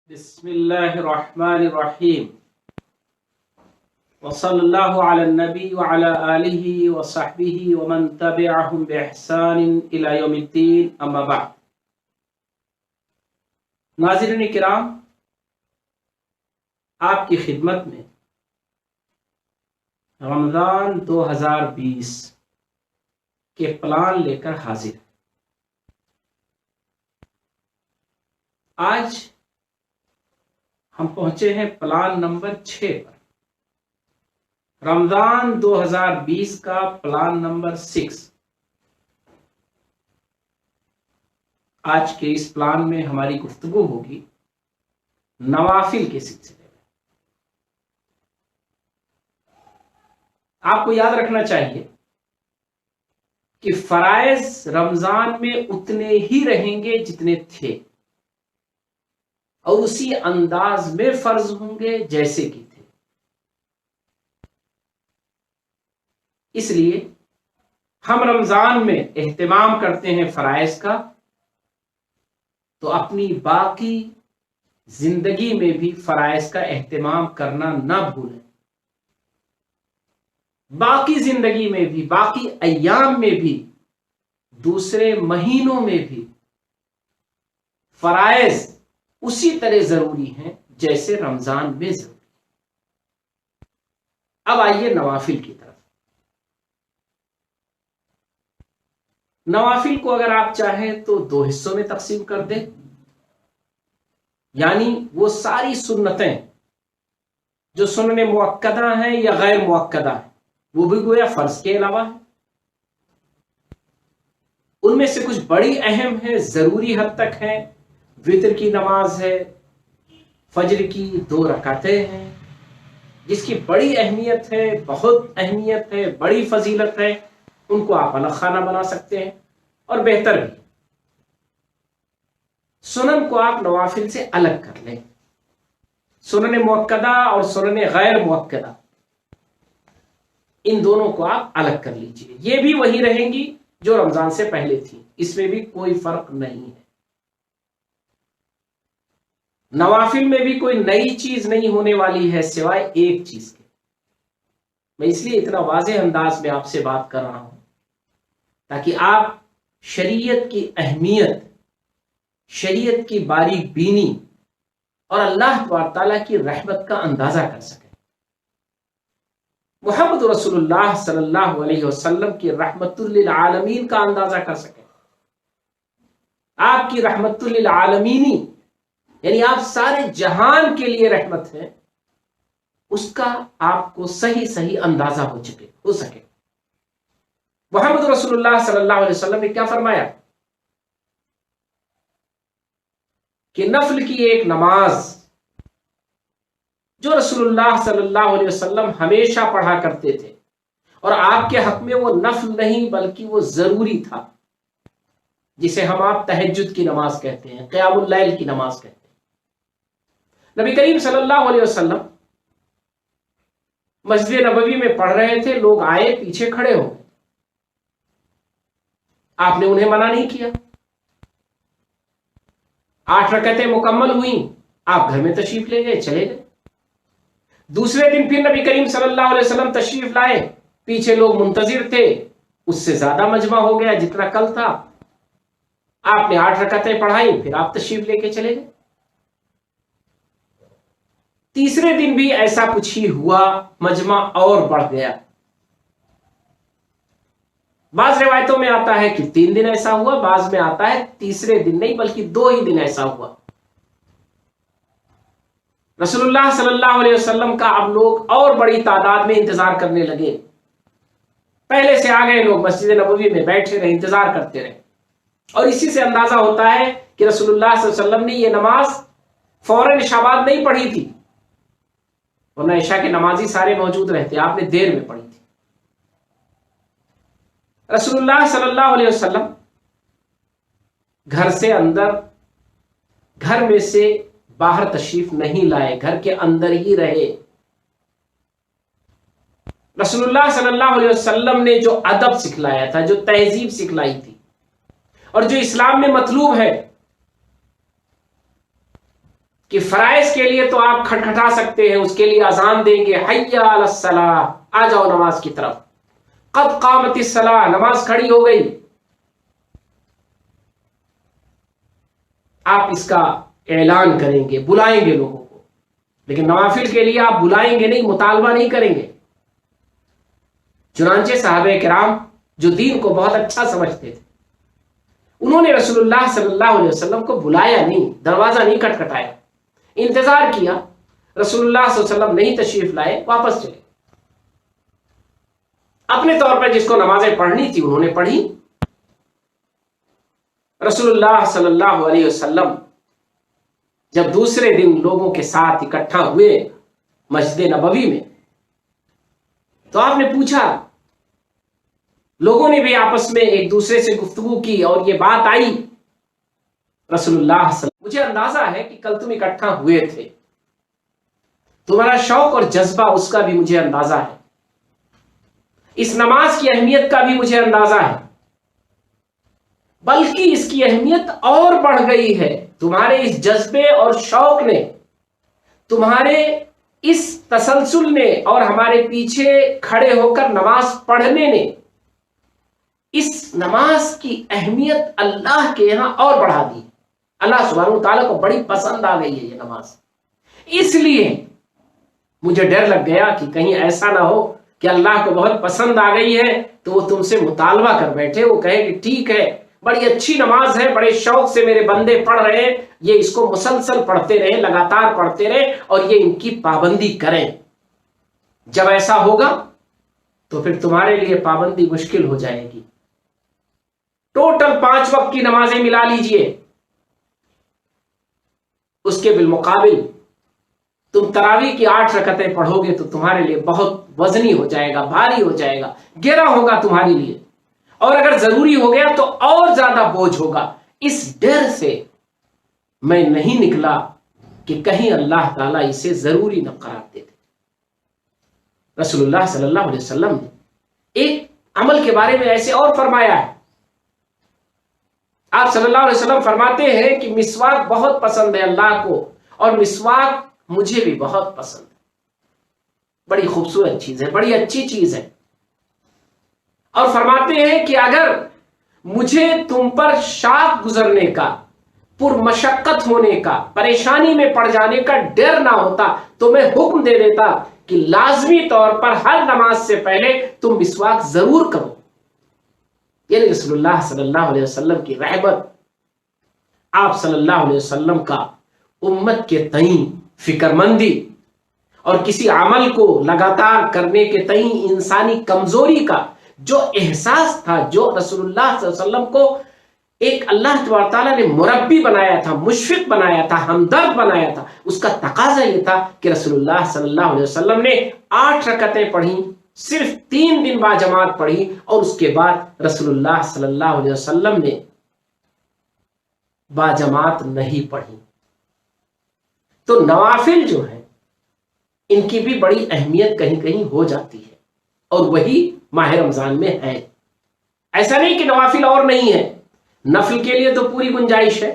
بسم الله الرحمن الرحيم وصلى الله على النبي وعلى آله وصحبه ومن تبعهم بإحسان إلى يوم الدين أما بعد ناظرین کرام، آپ کی خدمت میں رمضان 2020 کے پلان لے کر حاضر ہے۔ آج ہم پہنچے ہیں پلان نمبر 6 پر، رمضان 2020 کا پلان نمبر 6۔ آج کے اس پلان میں ہماری گفتگو ہوگی نوافل کے سلسلے میں۔ آپ کو یاد رکھنا چاہیے کہ فرائض رمضان میں اتنے ہی رہیں گے جتنے تھے، اور اسی انداز میں فرض ہوں گے جیسے کہ تھے۔ اس لیے ہم رمضان میں اہتمام کرتے ہیں فرائض کا، تو اپنی باقی زندگی میں بھی فرائض کا اہتمام کرنا نہ بھولیں۔ باقی زندگی میں بھی، باقی ایام میں بھی، دوسرے مہینوں میں بھی فرائض اسی طرح ضروری ہیں جیسے رمضان میں ضروری۔ اب آئیے نوافل کی طرف۔ نوافل کو اگر آپ چاہیں تو 2 حصوں میں تقسیم کر دیں، یعنی وہ ساری سنتیں جو سنن مؤکدہ ہیں یا غیر مؤکدہ ہیں، وہ بھی گویا فرض کے علاوہ ہیں۔ ان میں سے کچھ بڑی اہم ہیں، ضروری حد تک ہیں۔ وتر کی نماز ہے، فجر کی 2 رکعتیں ہیں جس کی بڑی اہمیت ہے، بہت اہمیت ہے، بڑی فضیلت ہے۔ ان کو آپ الگ خانہ بنا سکتے ہیں اور بہتر بھی۔ سنن کو آپ نوافل سے الگ کر لیں، سنن مؤکدہ اور سنن غیر مؤکدہ، ان دونوں کو آپ الگ کر لیجئے۔ یہ بھی وہی رہیں گی جو رمضان سے پہلے تھی، اس میں بھی کوئی فرق نہیں ہے۔ نوافل میں بھی کوئی نئی چیز نہیں ہونے والی ہے سوائے ایک چیز کے۔ میں اس لیے اتنا واضح انداز میں آپ سے بات کر رہا ہوں تاکہ آپ شریعت کی اہمیت، شریعت کی باریک بینی اور اللہ تبارک تعالیٰ کی رحمت کا اندازہ کر سکیں۔ محمد رسول اللہ صلی اللہ علیہ وسلم کی رحمت للعالمین کا اندازہ کر سکیں۔ آپ کی رحمت للعالمینی یعنی آپ سارے جہان کے لیے رحمت ہے، اس کا آپ کو صحیح اندازہ ہو سکے۔ محمد رسول اللہ صلی اللہ علیہ وسلم نے کیا فرمایا کہ نفل کی ایک نماز جو رسول اللہ صلی اللہ علیہ وسلم ہمیشہ پڑھا کرتے تھے، اور آپ کے حق میں وہ نفل نہیں بلکہ وہ ضروری تھا، جسے ہم آپ تہجد کی نماز کہتے ہیں، قیام اللیل کی نماز کہتے ہیں۔ نبی کریم صلی اللہ علیہ وسلم مسجد نبوی میں پڑھ رہے تھے، لوگ آئے، پیچھے کھڑے ہو گئے۔ آپ نے انہیں منع نہیں کیا۔ 8 رکعتیں مکمل ہوئیں، آپ گھر میں تشریف لے گئے، چلے گئے۔ دوسرے دن پھر نبی کریم صلی اللہ علیہ وسلم تشریف لائے، پیچھے لوگ منتظر تھے، اس سے زیادہ مجمع ہو گیا جتنا کل تھا۔ آپ نے 8 رکعتیں پڑھائی، پھر آپ تشریف لے کے چلے گئے۔ تیسرے دن بھی ایسا کچھ ہی ہوا، مجمع اور بڑھ گیا۔ بعض روایتوں میں آتا ہے کہ 3 دن ایسا ہوا، بعض میں آتا ہے تیسرے دن نہیں بلکہ 2 ہی دن ایسا ہوا۔ رسول اللہ صلی اللہ علیہ وسلم کا اب لوگ اور بڑی تعداد میں انتظار کرنے لگے۔ پہلے سے آ گئے لوگ، مسجد نبوی میں بیٹھے رہے، انتظار کرتے رہے، اور اسی سے اندازہ ہوتا ہے کہ رسول اللہ صلی اللہ علیہ وسلم نے یہ نماز فوراً عشاء بعد نہیں پڑھی تھی، ورنہ عشاء کے نمازی سارے موجود رہتے، آپ نے دیر میں پڑھی تھی۔ رسول اللہ صلی اللہ علیہ وسلم گھر سے اندر، گھر میں سے باہر تشریف نہیں لائے، گھر کے اندر ہی رہے۔ رسول اللہ صلی اللہ علیہ وسلم نے جو ادب سکھلایا تھا، جو تہذیب سکھلائی تھی، اور جو اسلام میں مطلوب ہے، کہ فرائض کے لیے تو آپ کھٹکھٹا سکتے ہیں، اس کے لیے اذان دیں گے، حی علی الصلاۃ، آ جاؤ نماز کی طرف، قد قامت الصلاۃ، نماز کھڑی ہو گئی، آپ اس کا اعلان کریں گے، بلائیں گے لوگوں کو. لیکن نوافل کے لیے آپ بلائیں گے نہیں، مطالبہ نہیں کریں گے. چنانچہ صحابہ کرام جو دین کو بہت اچھا سمجھتے تھے، انہوں نے رسول اللہ صلی اللہ علیہ وسلم کو بلایا نہیں، دروازہ نہیں کھٹکھٹایا، انتظار کیا. رسول اللہ صلی اللہ علیہ وسلم نہیں تشریف لائے، واپس چلے. اپنے طور پر جس کو نمازیں پڑھنی تھی انہوں نے پڑھی. رسول اللہ صلی اللہ علیہ وسلم جب دوسرے دن لوگوں کے ساتھ اکٹھا ہوئے مسجد نبوی میں، تو آپ نے پوچھا، لوگوں نے بھی آپس میں ایک دوسرے سے گفتگو کی اور یہ بات آئی، رسول اللہ صلی اللہ علیہ وسلم، مجھے اندازہ ہے کہ کل تم اکٹھا ہوئے تھے، تمہارا شوق اور جذبہ اس کا بھی مجھے اندازہ ہے، اس نماز کی اہمیت کا بھی مجھے اندازہ ہے، بلکہ اس کی اہمیت اور بڑھ گئی ہے. تمہارے اس جذبے اور شوق نے، تمہارے اس تسلسل نے اور ہمارے پیچھے کھڑے ہو کر نماز پڑھنے نے اس نماز کی اہمیت اللہ کے یہاں اور بڑھا دی. اللہ سبحانہ و تعالیٰ کو بڑی پسند آ گئی ہے یہ نماز. اس لیے مجھے ڈر لگ گیا کہ کہیں ایسا نہ ہو کہ اللہ کو بہت پسند آ گئی ہے تو وہ تم سے مطالبہ کر بیٹھے، وہ کہے کہ ٹھیک ہے، بڑی اچھی نماز ہے، بڑے شوق سے میرے بندے پڑھ رہے ہیں، یہ اس کو مسلسل پڑھتے رہے، لگاتار پڑھتے رہے اور یہ ان کی پابندی کریں. جب ایسا ہوگا تو پھر تمہارے لیے پابندی مشکل ہو جائے گی. ٹوٹل 5 وقت کی نمازیں ملا لیجئے، اس کے بالمقابل تم تراویح کی 8 رکعتیں پڑھو گے تو تمہارے لیے بہت وزنی ہو جائے گا، بھاری ہو جائے گا، گہرا ہوگا تمہارے لیے، اور اگر ضروری ہو گیا تو اور زیادہ بوجھ ہوگا. اس ڈر سے میں نہیں نکلا کہ کہیں اللہ تعالیٰ اسے ضروری نہ قرار دے دے. رسول اللہ صلی اللہ علیہ وسلم نے ایک عمل کے بارے میں ایسے اور فرمایا ہے. آپ صلی اللہ علیہ وسلم فرماتے ہیں کہ مسواک بہت پسند ہے اللہ کو، اور مسواک مجھے بھی بہت پسند ہے. بڑی خوبصورت چیز ہے، بڑی اچھی چیز ہے. اور فرماتے ہیں کہ اگر مجھے تم پر شاق گزرنے کا، پرمشقت ہونے کا، پریشانی میں پڑ جانے کا ڈر نہ ہوتا تو میں حکم دے دیتا کہ لازمی طور پر ہر نماز سے پہلے تم مسواک ضرور کرو. یعنی رسول اللہ صلی اللہ علیہ وسلم کی رحمت، آپ صلی اللہ علیہ وسلم کا امت کے تئیں فکر مندی اور کسی عمل کو لگاتار کرنے کے تئیں انسانی کمزوری کا جو احساس تھا، جو رسول اللہ صلی اللہ علیہ وسلم کو ایک اللہ تبارک تعالیٰ نے مربی بنایا تھا، مشفق بنایا تھا، ہمدرد بنایا تھا، اس کا تقاضا یہ تھا کہ رسول اللہ صلی اللہ علیہ وسلم نے 8 رکعتیں پڑھی، صرف 3 دن با جماعت پڑھی، اور اس کے بعد رسول اللہ صلی اللہ علیہ وسلم نے با جماعت نہیں پڑھی. تو نوافل جو ہیں ان کی بھی بڑی اہمیت کہیں کہیں ہو جاتی ہے، اور وہی ماہ رمضان میں ہے. ایسا نہیں کہ نوافل اور نہیں ہے، نفل کے لیے تو پوری گنجائش ہے.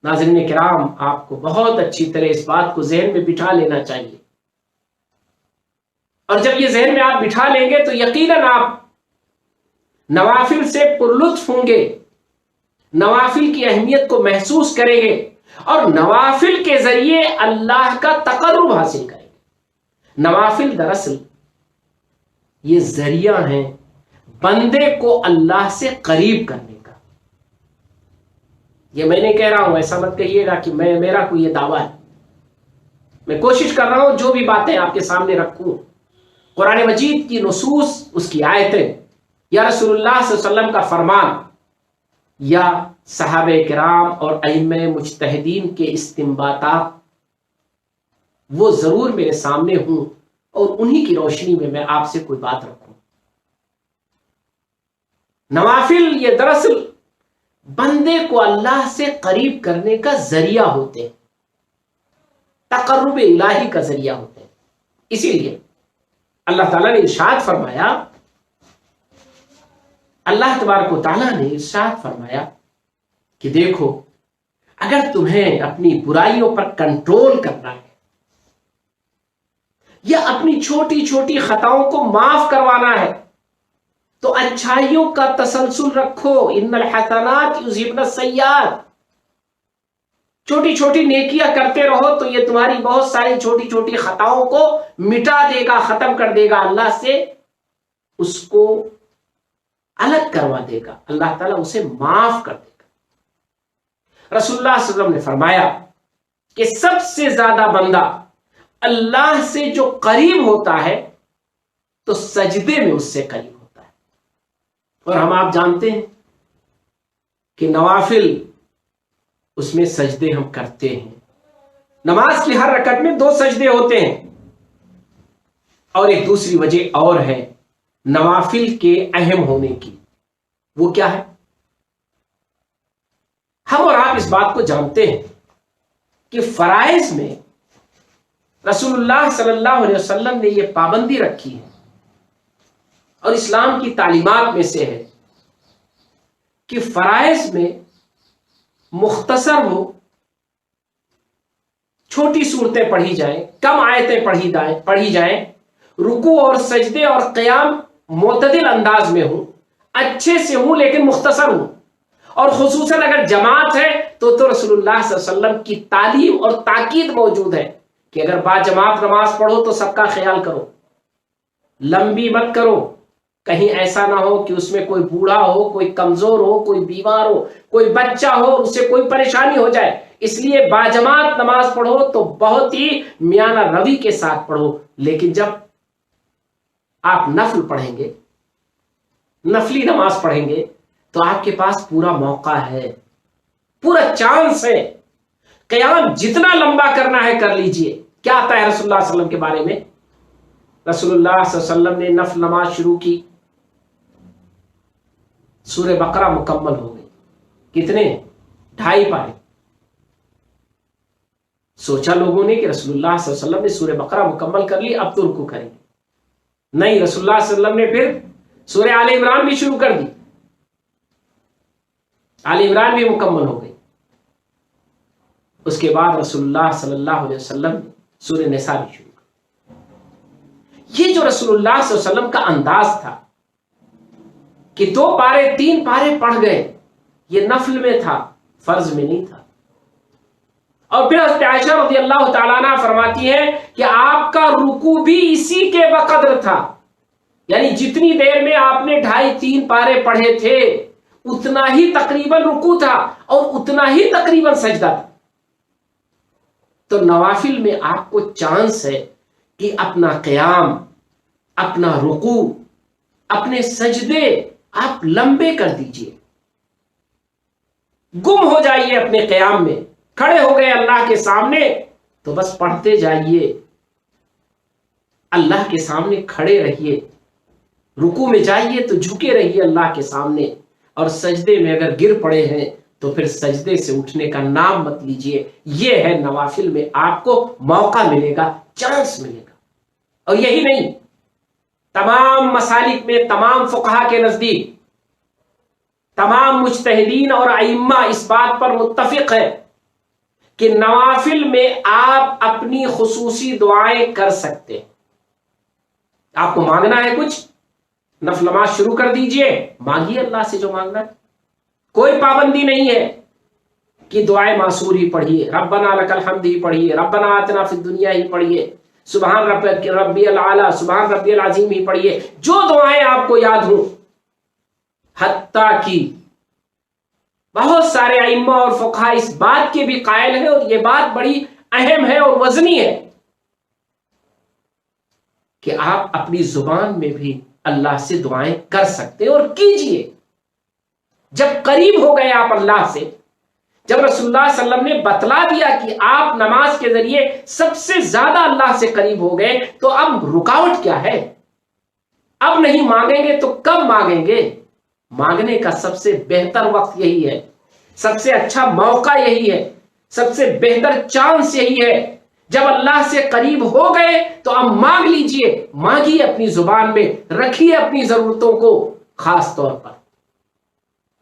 ناظرین کرام، آپ کو بہت اچھی طرح اس بات کو ذہن میں بٹھا لینا چاہیے، اور جب یہ ذہن میں آپ بٹھا لیں گے تو یقیناً آپ نوافل سے پرلطف ہوں گے، نوافل کی اہمیت کو محسوس کریں گے، اور نوافل کے ذریعے اللہ کا تقرب حاصل کریں گے. نوافل دراصل یہ ذریعہ ہیں بندے کو اللہ سے قریب کرنے کا. یہ میں نے کہہ رہا ہوں، ایسا مت کہیے گا کہ میرا کوئی یہ دعویٰ ہے. میں کوشش کر رہا ہوں جو بھی باتیں آپ کے سامنے رکھوں، قرآن مجید کی نصوص، اس کی آیتیں، یا رسول اللہ صلی اللہ علیہ وسلم کا فرمان، یا صحابہ کرام اور ائمہ مجتہدین کے استنباطات، وہ ضرور میرے سامنے ہوں، اور انہی کی روشنی میں آپ سے کوئی بات رکھوں. نوافل یہ دراصل بندے کو اللہ سے قریب کرنے کا ذریعہ ہوتے ہیں، تقرب الہی کا ذریعہ ہوتے ہیں. اسی لیے اللہ تعالیٰ نے ارشاد فرمایا، اللہ تبارک و تعالیٰ نے ارشاد فرمایا کہ دیکھو اگر تمہیں اپنی برائیوں پر کنٹرول کرنا ہے یا اپنی چھوٹی چھوٹی خطاؤں کو معاف کروانا ہے تو اچھائیوں کا تسلسل رکھو. ان الحسنات یذہبن السیئات. چھوٹی چھوٹی نیکیاں کرتے رہو تو یہ تمہاری بہت ساری چھوٹی چھوٹی خطاؤں کو مٹا دے گا، ختم کر دے گا، اللہ سے اس کو الگ کروا دے گا، اللہ تعالیٰ اسے معاف کر دے گا. رسول اللہ صلی اللہ علیہ وسلم نے فرمایا کہ سب سے زیادہ بندہ اللہ سے جو قریب ہوتا ہے تو سجدے میں اس سے قریب ہوتا ہے. اور ہم آپ جانتے ہیں کہ نوافل اس میں سجدے ہم کرتے ہیں. نماز کی ہر رکعت میں 2 سجدے ہوتے ہیں. اور ایک دوسری وجہ اور ہے نوافل کے اہم ہونے کی. وہ کیا ہے؟ ہم اور آپ اس بات کو جانتے ہیں کہ فرائض میں رسول اللہ صلی اللہ علیہ وسلم نے یہ پابندی رکھی ہے اور اسلام کی تعلیمات میں سے ہے کہ فرائض میں مختصر ہو، چھوٹی صورتیں پڑھی جائیں، کم آیتیں پڑھی جائیں، رکوع اور سجدے اور قیام معتدل انداز میں ہوں، اچھے سے ہوں لیکن مختصر ہوں. اور خصوصاً اگر جماعت ہے تو رسول اللہ صلی اللہ علیہ وسلم کی تعلیم اور تاکید موجود ہے کہ اگر با جماعت نماز پڑھو تو سب کا خیال کرو، لمبی مت کرو. کہیں ایسا نہ ہو کہ اس میں کوئی بوڑھا ہو، کوئی کمزور ہو، کوئی بیمار ہو، کوئی بچہ ہو، اسے کوئی پریشانی ہو جائے. اس لیے باجماعت نماز پڑھو تو بہت ہی میانہ روی کے ساتھ پڑھو. لیکن جب آپ نفل پڑھیں گے، نفلی نماز پڑھیں گے تو آپ کے پاس پورا موقع ہے، پورا چانس ہے. قیام جتنا لمبا کرنا ہے کر لیجئے. کیا آتا ہے رسول اللہ صلی اللہ علیہ وسلم کے بارے میں؟ رسول اللہ صلی اللہ علیہ وسلم نے نفل نماز شروع کی، سورہ بقرہ مکمل ہو گئی. کتنے؟ 2.5 پارے. سوچا لوگوں نے کہ رسول اللہ صلی اللہ علیہ وسلم نے سورہ بقرہ مکمل کر لی، اب تو رکوع کریں گے. نہیں، رسول اللہ صلی اللہ علیہ وسلم نے پھر سورہ آل عمران بھی شروع کر دی. آل عمران بھی مکمل ہو گئی. اس کے بعد رسول اللہ صلی اللہ علیہ وسلم نے سورہ نساء بھی شروع کی. یہ جو رسول اللہ صلی اللہ علیہ وسلم کا انداز تھا کہ 2 پارے 3 پارے پڑھ گئے، یہ نفل میں تھا، فرض میں نہیں تھا. اور پھر حضرت عائشہ رضی اللہ تعالیٰ عنہ فرماتی ہیں کہ آپ کا رکوع بھی اسی کے بقدر تھا، یعنی جتنی دیر میں آپ نے 2.5-3 پارے پڑھے تھے اتنا ہی تقریباً رکوع تھا اور اتنا ہی تقریباً سجدہ تھا. تو نوافل میں آپ کو چانس ہے کہ اپنا قیام، اپنا رکوع، اپنے سجدے آپ لمبے کر دیجئے. گم ہو جائیے اپنے قیام میں. کھڑے ہو گئے اللہ کے سامنے تو بس پڑھتے جائیے، اللہ کے سامنے کھڑے رہیے. رکوع میں جائیے تو جھکے رہیے اللہ کے سامنے، اور سجدے میں اگر گر پڑے ہیں تو پھر سجدے سے اٹھنے کا نام مت لیجئے. یہ ہے نوافل میں آپ کو موقع ملے گا، چانس ملے گا. اور یہی نہیں، تمام مسالک میں، تمام فقہا کے نزدیک، تمام مجتہدین اور ائمہ اس بات پر متفق ہے کہ نوافل میں آپ اپنی خصوصی دعائیں کر سکتے. آپ کو مانگنا ہے کچھ، نفل نماز شروع کر دیجئے، مانگیے اللہ سے جو مانگنا ہے. کوئی پابندی نہیں ہے کہ دعائیں معصور ہی پڑھیے، ربنا لک الحمد ہی پڑھیے، ربنا آتنا فی الدنیا ہی پڑھیے، سبحان ربی العالی، سبحان ربی العظیم ہی پڑھیے، جو دعائیں آپ کو یاد ہوں. حتیٰ کہ بہت سارے ائمہ اور فقہا اس بات کے بھی قائل ہیں، اور یہ بات بڑی اہم ہے اور وزنی ہے، کہ آپ اپنی زبان میں بھی اللہ سے دعائیں کر سکتے اور کیجئے. جب قریب ہو گئے آپ اللہ سے، جب رسول اللہ صلی اللہ علیہ وسلم نے بتلا دیا کہ آپ نماز کے ذریعے سب سے زیادہ اللہ سے قریب ہو گئے، تو اب رکاوٹ کیا ہے؟ اب نہیں مانگیں گے تو کب مانگیں گے؟ مانگنے کا سب سے بہتر وقت یہی ہے، سب سے اچھا موقع یہی ہے، سب سے بہتر چانس یہی ہے. جب اللہ سے قریب ہو گئے تو اب مانگ لیجئے، مانگیے، اپنی زبان میں رکھیے اپنی ضرورتوں کو. خاص طور پر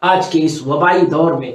آج کے اس وبائی دور میں